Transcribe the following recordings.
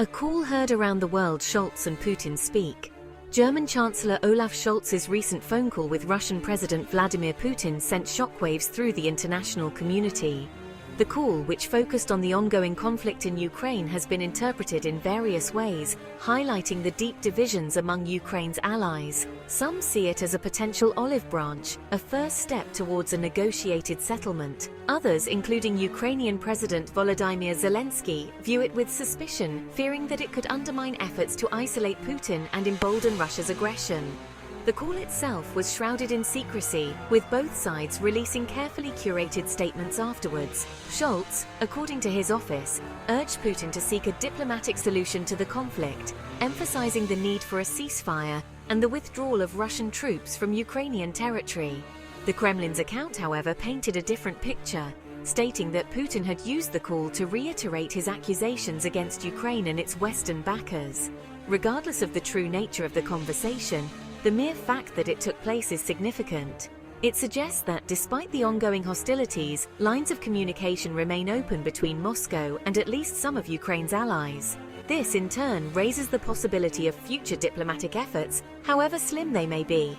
A call heard around the world. Scholz and Putin speak. German Chancellor Olaf Scholz's recent phone call with Russian President Vladimir Putin sent shockwaves through the international community. The call, which focused on the ongoing conflict in Ukraine, has been interpreted in various ways, highlighting the deep divisions among Ukraine's allies. Some see it as a potential olive branch, a first step towards a negotiated settlement. Others, including Ukrainian President Volodymyr Zelensky, view it with suspicion, fearing that it could undermine efforts to isolate Putin and embolden Russia's aggression. The call itself was shrouded in secrecy, with both sides releasing carefully curated statements afterwards. Scholz, according to his office, urged Putin to seek a diplomatic solution to the conflict, emphasizing the need for a ceasefire and the withdrawal of Russian troops from Ukrainian territory. The Kremlin's account, however, painted a different picture, stating that Putin had used the call to reiterate his accusations against Ukraine and its Western backers. Regardless of the true nature of the conversation, the mere fact that it took place is significant. It suggests that despite the ongoing hostilities, lines of communication remain open between Moscow and at least some of Ukraine's allies. This, in turn, raises the possibility of future diplomatic efforts, however slim they may be.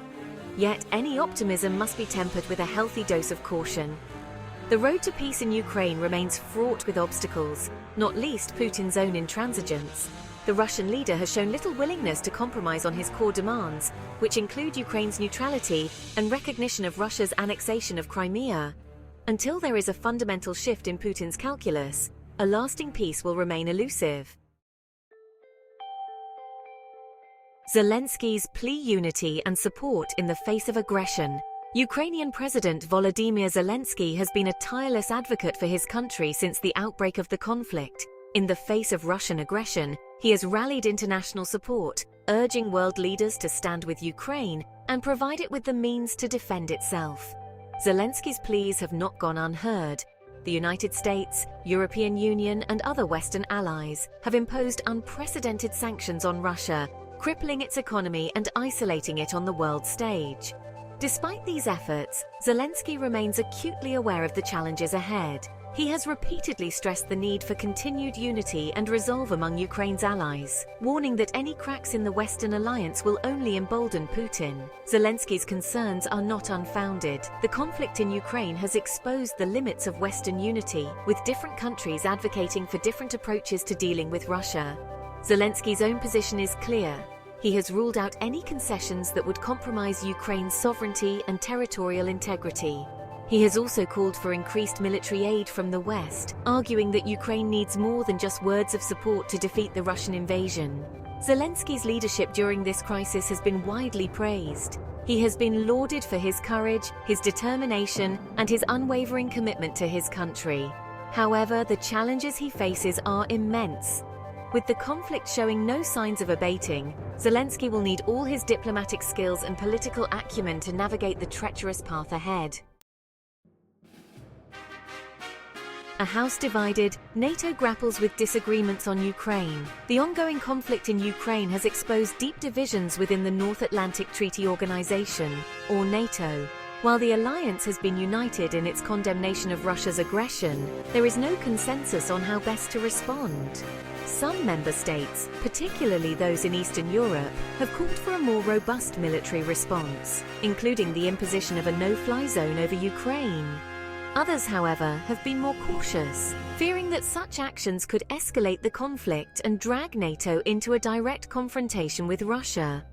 Yet, any optimism must be tempered with a healthy dose of caution. The road to peace in Ukraine remains fraught with obstacles, not least Putin's own intransigence. The Russian leader has shown little willingness to compromise on his core demands, which include Ukraine's neutrality and recognition of Russia's annexation of Crimea. Until there is a fundamental shift in Putin's calculus, a lasting peace will remain elusive. Zelensky's plea: unity and support in the face of aggression. Ukrainian President Volodymyr Zelensky has been a tireless advocate for his country since the outbreak of the conflict. In the face of Russian aggression, he has rallied international support, urging world leaders to stand with Ukraine and provide it with the means to defend itself. Zelensky's pleas have not gone unheard. The United States, European Union, and other Western allies have imposed unprecedented sanctions on Russia, crippling its economy and isolating it on the world stage. Despite these efforts, Zelensky remains acutely aware of the challenges ahead. He has repeatedly stressed the need for continued unity and resolve among Ukraine's allies, warning that any cracks in the Western alliance will only embolden Putin. Zelensky's concerns are not unfounded. The conflict in Ukraine has exposed the limits of Western unity, with different countries advocating for different approaches to dealing with Russia. Zelensky's own position is clear. He has ruled out any concessions that would compromise Ukraine's sovereignty and territorial integrity. He has also called for increased military aid from the West, arguing that Ukraine needs more than just words of support to defeat the Russian invasion. Zelensky's leadership during this crisis has been widely praised. He has been lauded for his courage, his determination, and his unwavering commitment to his country. However, the challenges he faces are immense. With the conflict showing no signs of abating, Zelensky will need all his diplomatic skills and political acumen to navigate the treacherous path ahead. A house divided, NATO grapples with disagreements on Ukraine. The ongoing conflict in Ukraine has exposed deep divisions within the North Atlantic Treaty Organization, or NATO. While the alliance has been united in its condemnation of Russia's aggression, there is no consensus on how best to respond. Some member states, particularly those in Eastern Europe, have called for a more robust military response, including the imposition of a no-fly zone over Ukraine. Others, however, have been more cautious, fearing that such actions could escalate the conflict and drag NATO into a direct confrontation with Russia.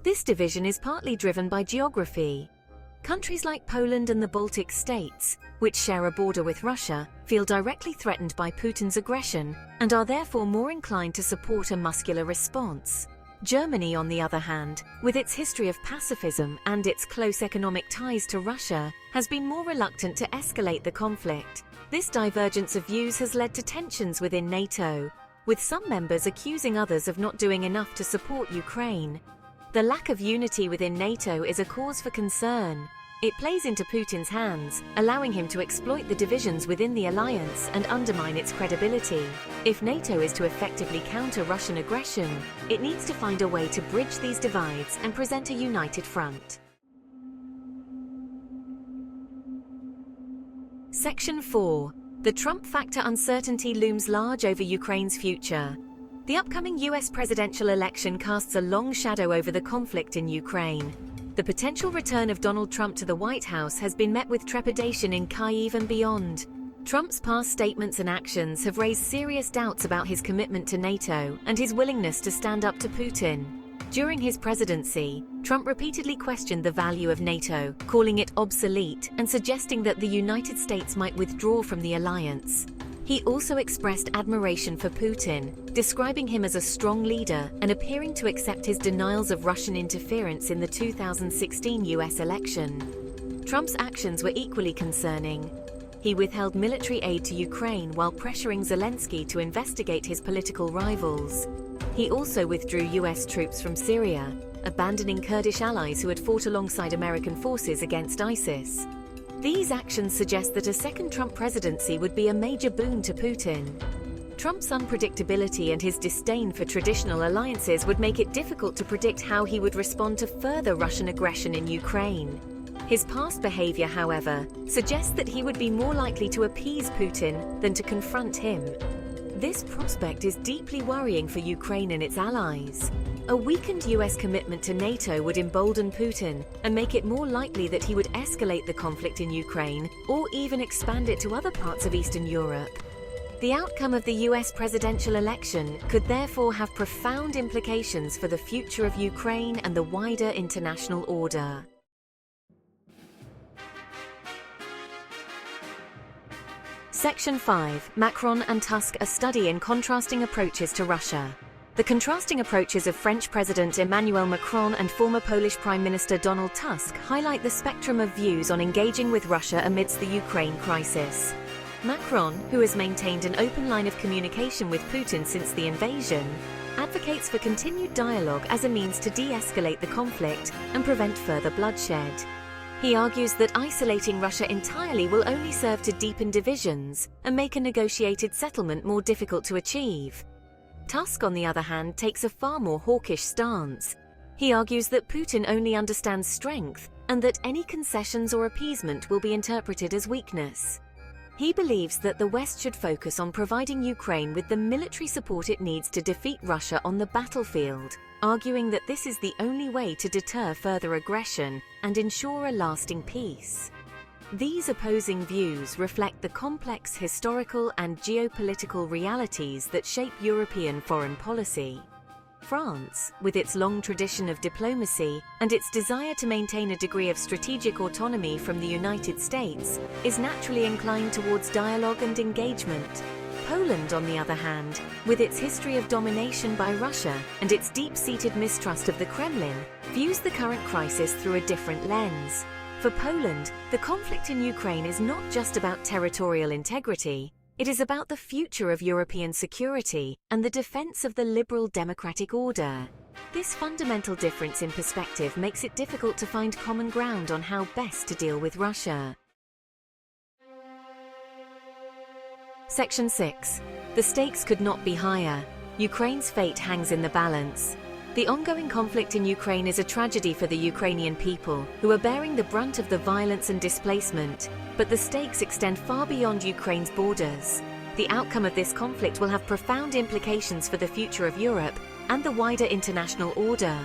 This division is partly driven by geography. Countries like Poland and the Baltic states, which share a border with Russia, feel directly threatened by Putin's aggression and are therefore more inclined to support a muscular response. Germany, on the other hand, with its history of pacifism and its close economic ties to Russia, has been more reluctant to escalate the conflict. This divergence of views has led to tensions within NATO, with some members accusing others of not doing enough to support Ukraine. The lack of unity within NATO is a cause for concern. It plays into Putin's hands, allowing him to exploit the divisions within the alliance and undermine its credibility. If NATO is to effectively counter Russian aggression, it needs to find a way to bridge these divides and present a united front. Section 4. The Trump factor: uncertainty looms large over Ukraine's future. The upcoming US presidential election casts a long shadow over the conflict in Ukraine. The potential return of Donald Trump to the White House has been met with trepidation in Kyiv and beyond. Trump's past statements and actions have raised serious doubts about his commitment to NATO and his willingness to stand up to Putin. During his presidency, Trump repeatedly questioned the value of NATO, calling it obsolete and suggesting that the United States might withdraw from the alliance. He also expressed admiration for Putin, describing him as a strong leader and appearing to accept his denials of Russian interference in the 2016 US election. Trump's actions were equally concerning. He withheld military aid to Ukraine while pressuring Zelensky to investigate his political rivals. He also withdrew US troops from Syria, abandoning Kurdish allies who had fought alongside American forces against ISIS. These actions suggest that a second Trump presidency would be a major boon to Putin. Trump's unpredictability and his disdain for traditional alliances would make it difficult to predict how he would respond to further Russian aggression in Ukraine. His past behavior, however, suggests that he would be more likely to appease Putin than to confront him. This prospect is deeply worrying for Ukraine and its allies. A weakened US commitment to NATO would embolden Putin and make it more likely that he would escalate the conflict in Ukraine or even expand it to other parts of Eastern Europe. The outcome of the US presidential election could therefore have profound implications for the future of Ukraine and the wider international order. Section 5. Macron and Tusk: a study in contrasting approaches to Russia. The contrasting approaches of French President Emmanuel Macron and former Polish Prime Minister Donald Tusk highlight the spectrum of views on engaging with Russia amidst the Ukraine crisis. Macron, who has maintained an open line of communication with Putin since the invasion, advocates for continued dialogue as a means to de-escalate the conflict and prevent further bloodshed. He argues that isolating Russia entirely will only serve to deepen divisions and make a negotiated settlement more difficult to achieve. Tusk, on the other hand, takes a far more hawkish stance. He argues that Putin only understands strength and that any concessions or appeasement will be interpreted as weakness. He believes that the West should focus on providing Ukraine with the military support it needs to defeat Russia on the battlefield, arguing that this is the only way to deter further aggression and ensure a lasting peace. These opposing views reflect the complex historical and geopolitical realities that shape European foreign policy. France, with its long tradition of diplomacy and its desire to maintain a degree of strategic autonomy from the United States, is naturally inclined towards dialogue and engagement. Poland, on the other hand, with its history of domination by Russia and its deep-seated mistrust of the Kremlin, views the current crisis through a different lens. For Poland, the conflict in Ukraine is not just about territorial integrity, it is about the future of European security and the defense of the liberal democratic order. This fundamental difference in perspective makes it difficult to find common ground on how best to deal with Russia. Section 6. The stakes could not be higher. Ukraine's fate hangs in the balance. The ongoing conflict in Ukraine is a tragedy for the Ukrainian people, who are bearing the brunt of the violence and displacement, but the stakes extend far beyond Ukraine's borders. The outcome of this conflict will have profound implications for the future of Europe and the wider international order.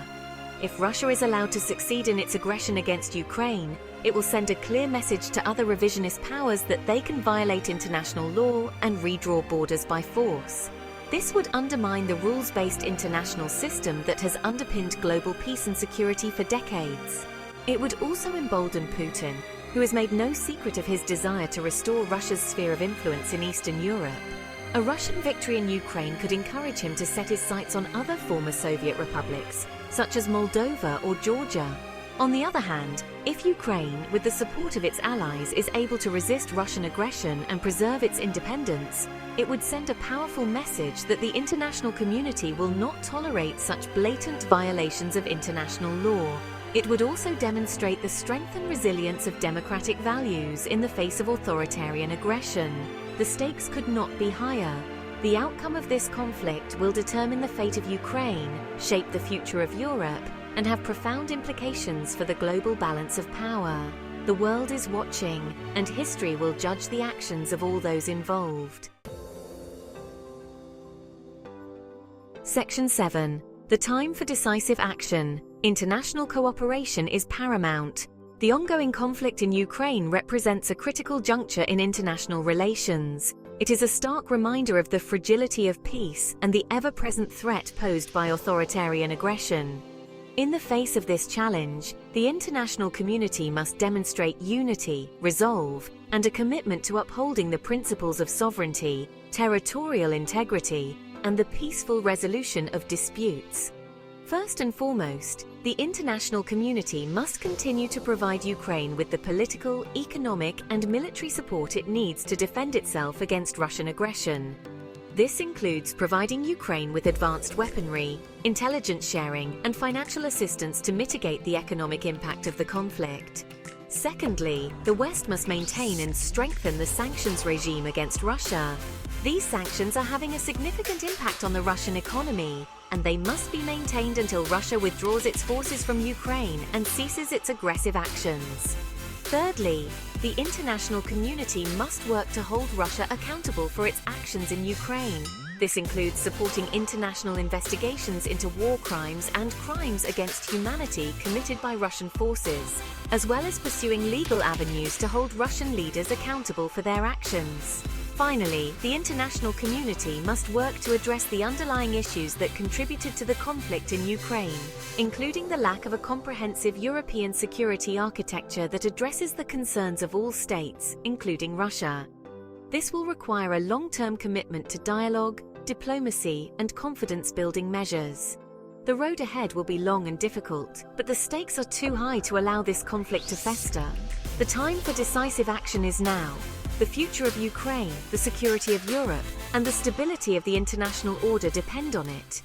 If Russia is allowed to succeed in its aggression against Ukraine, it will send a clear message to other revisionist powers that they can violate international law and redraw borders by force. This would undermine the rules-based international system that has underpinned global peace and security for decades. It would also embolden Putin, who has made no secret of his desire to restore Russia's sphere of influence in Eastern Europe. A Russian victory in Ukraine could encourage him to set his sights on other former Soviet republics, such as Moldova or Georgia. On the other hand, if Ukraine, with the support of its allies, is able to resist Russian aggression and preserve its independence, it would send a powerful message that the international community will not tolerate such blatant violations of international law. It would also demonstrate the strength and resilience of democratic values in the face of authoritarian aggression. The stakes could not be higher. The outcome of this conflict will determine the fate of Ukraine, shape the future of Europe, and have profound implications for the global balance of power. The world is watching, and history will judge the actions of all those involved. Section 7. The time for decisive action. International cooperation is paramount. The ongoing conflict in Ukraine represents a critical juncture in international relations. It is a stark reminder of the fragility of peace and the ever-present threat posed by authoritarian aggression. In the face of this challenge, the international community must demonstrate unity, resolve, and a commitment to upholding the principles of sovereignty, territorial integrity, and the peaceful resolution of disputes. First and foremost, the international community must continue to provide Ukraine with the political, economic, and military support it needs to defend itself against Russian aggression. This includes providing Ukraine with advanced weaponry, intelligence sharing, and financial assistance to mitigate the economic impact of the conflict. Secondly, the West must maintain and strengthen the sanctions regime against Russia. These sanctions are having a significant impact on the Russian economy, and they must be maintained until Russia withdraws its forces from Ukraine and ceases its aggressive actions. Thirdly, the international community must work to hold Russia accountable for its actions in Ukraine. This includes supporting international investigations into war crimes and crimes against humanity committed by Russian forces, as well as pursuing legal avenues to hold Russian leaders accountable for their actions. Finally, the international community must work to address the underlying issues that contributed to the conflict in Ukraine, including the lack of a comprehensive European security architecture that addresses the concerns of all states, including Russia. This will require a long-term commitment to dialogue, diplomacy, and confidence-building measures. The road ahead will be long and difficult, but the stakes are too high to allow this conflict to fester. The time for decisive action is now. The future of Ukraine, the security of Europe, and the stability of the international order depend on it.